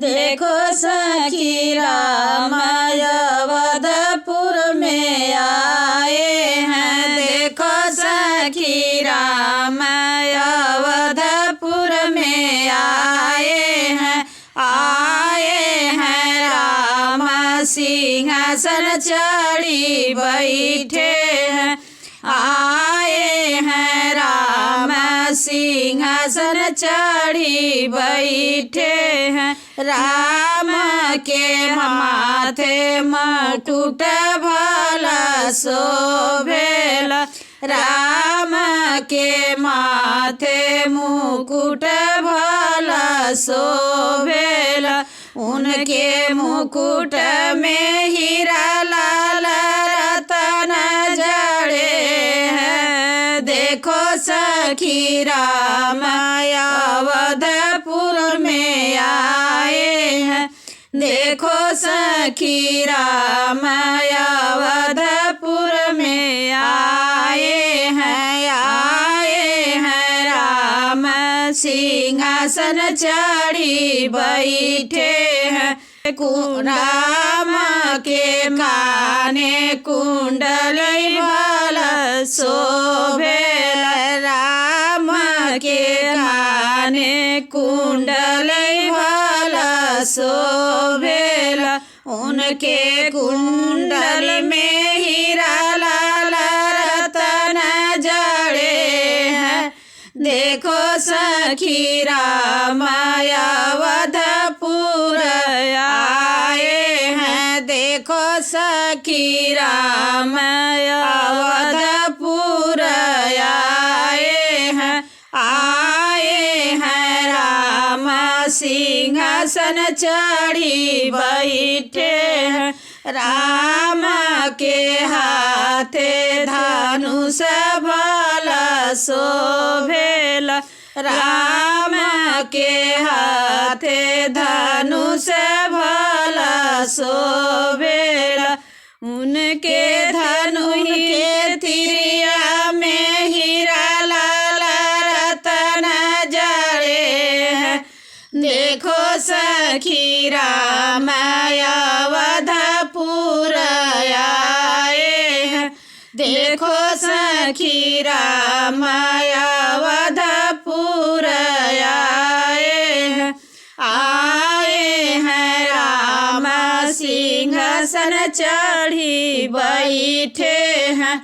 देखो सखी राम अवधपुर में आए हैं। देखो सखी राम अवधपुर में आए हैं। आए हैं राम सिंहासन चढ़ी बैठे हैं। आए हैं राम सिंहासन चढ़ी बैठे हैं। राम के माथे मुकुट भला शोभेला। राम के माथे मुकुट भला शोभेला। उनके मुकुट में हीरा लाल रतन जड़े हैं। देखो सखी राम अवधपुर में आए हैं। देखो सखी राम अवधपुर में आए हैं। आए हैं राम सिंहासन चढ़ी बैठे हैं। राम के काने कुंडल भला शोभेला। राम के काने कुंडल भला शोभेला। उनके कुंडल में हीरा लाल रतन जड़े हैं। देखो सखी राम अवधपुर आए हैं। देखो सखी राम अवधपुर आए हैं। आए हैं राम सिंहासन चढ़ी बैठे हैं। राम के हाथे धनुष भला शोभेला। राम के हाथे धनुष भला शोभेला। उनके धनु के तिरिया में हीरा लाल रतन जड़े हैं। देखो सखी राम अवधपुर आए हैं। देखो सखी राम अवधपुर आए हैं। आए हैं राम सिंहासन चढ़ी बैठे हैं।